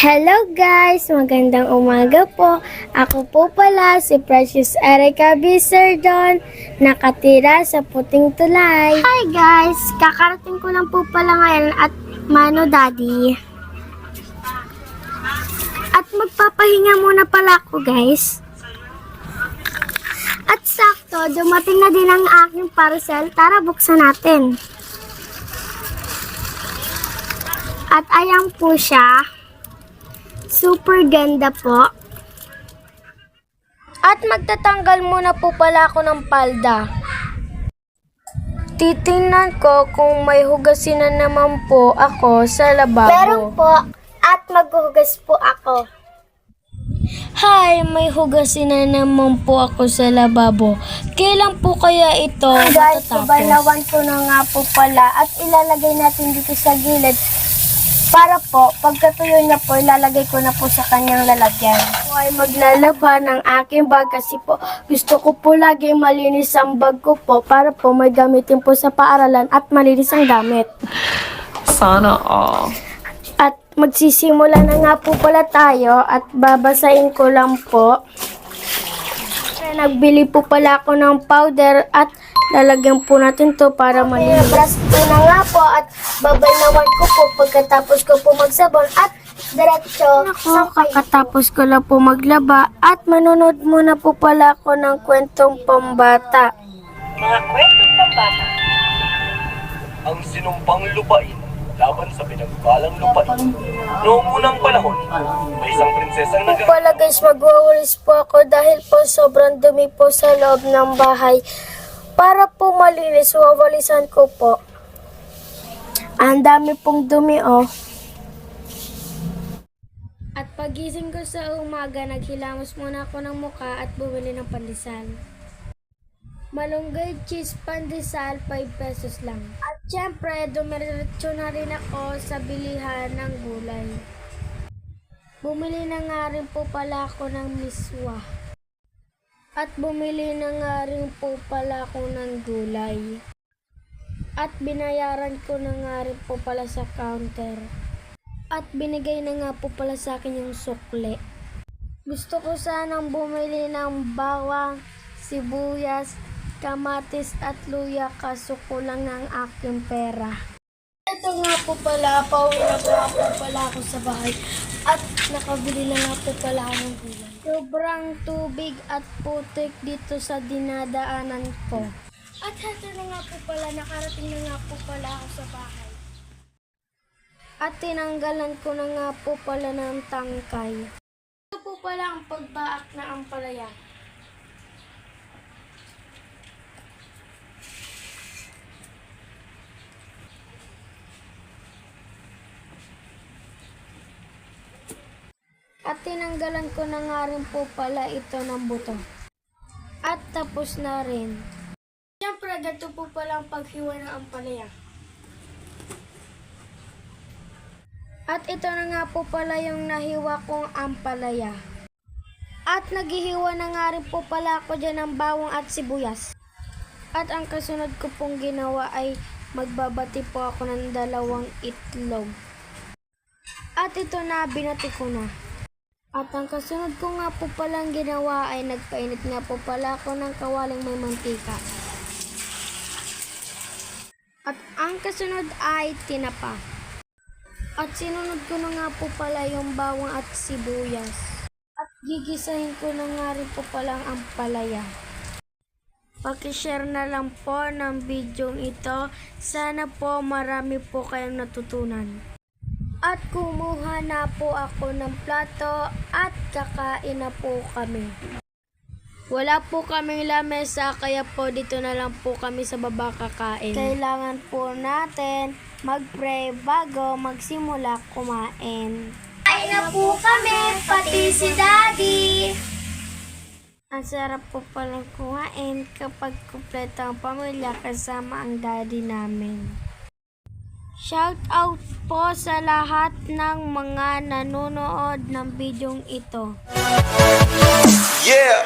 Hello guys! Magandang umaga po. Ako po pala si Precious Erica B. Sardon, nakatira sa Puting Tulay. Hi guys! Kakarating ko lang po pala ngayon at Mano Daddy. At magpapahinga muna pala ako guys. At sakto, dumating na din ang aking parcel. Tara, buksan natin. At ayan po siya. Super ganda po. At magtatanggal muna po pala ako ng palda. Titingnan ko kung may hugasin na naman po ako sa lababo. Meron po. At maghuhugas po ako. Hi, may hugasin na naman po ako sa lababo. Kailan po kaya ito Guys, matatapos? babalawan ko na nga po pala at ilalagay natin dito sa gilid. Para po, pagkatuyo niya po, ilalagay ko na po sa kanyang lalagyan. Ako ay maglalaba ng aking bag kasi po gusto ko po lagi malinis ang bag ko po para po may gamitin po sa paaralan at malinis ang gamit. Sana all. At magsisimula na nga po pala tayo at babasahin ko lang po. Nagbili po pala ako ng powder at lalagyan po natin to para malinis. Brush ko na nga po at babalawan ko po pagkatapos ko po magsabon at diretso sa Kakatapos ko lang po maglaba at manonood muna po pala ako ng kwentong pambata. Mga kwentong pambata. Ang sinumpang lupain laban sa pinagbalang lupain. Noong unang panahon, may isang prinsesang nag- Pala guys, magwawalis po ako dahil po sobrang dumi po sa loob ng bahay. Para po malinis, wawalisan ko po. Ang dami pong dumi oh. At pagising ko sa umaga, naghilamos muna ako ng muka at bumili ng pandesal. Malunggay cheese pandesal, 5 pesos lang. At syempre, dumiretso na rin ako sa bilihan ng gulay. Bumili na nga rin po pala ako ng miswa. At bumili na nga rin po pala ako ng gulay. At binayaran ko na nga rin po pala sa counter. At binigay na nga po pala sa akin yung sukle. Gusto ko sanang bumili ng bawang, sibuyas, kamatis at luya kaso kulang ng aking pera. Ito nga po pala, pauwi na po pala ako sa bahay at nakabili na nga po pala ako ng gulay. Sobrang tubig at putik dito sa dinadaanan ko. At ito na nga po pala, nakarating na nga po pala ako sa bahay. At tinanggalan ko na nga po pala ng tangkay. Ito po pala ang pagbaak na ampalaya. At tinanggalan ko na nga rin po pala ito ng buto. At tapos na rin. Siyempre, ganito po pala ang paghiwa ng ampalaya. At ito na nga po pala yung nahiwa kong ampalaya. At naghihiwa na nga rin po pala ako dyan ng bawang at sibuyas. At ang kasunod ko pong ginawa ay magbabati po ako ng 2 itlog. At ito na, binati ko na. At ang kasunod ko nga po palang ginawa ay nagpainit nga po pala ako ng kawaling may mantika. At ang kasunod ay tinapa. At sinunod ko na nga po pala yung bawang at sibuyas. At gigisahin ko na nga rin po pala ang ampalaya. Pakishare na lang po ng video ito. Sana po marami po kayong natutunan. At kumuha na po ako ng plato at kakain na po kami. Wala po kaming lamesa kaya po dito na lang po kami sa baba kakain. Kailangan po natin mag-pray bago magsimula kumain. Kain na po kami, pati si Daddy. Ang sarap po palang kumain kapag kumpleto ang pamilya kasama ang daddy namin. Shout out po sa lahat ng mga nanonood ng bidyong ito. Yeah!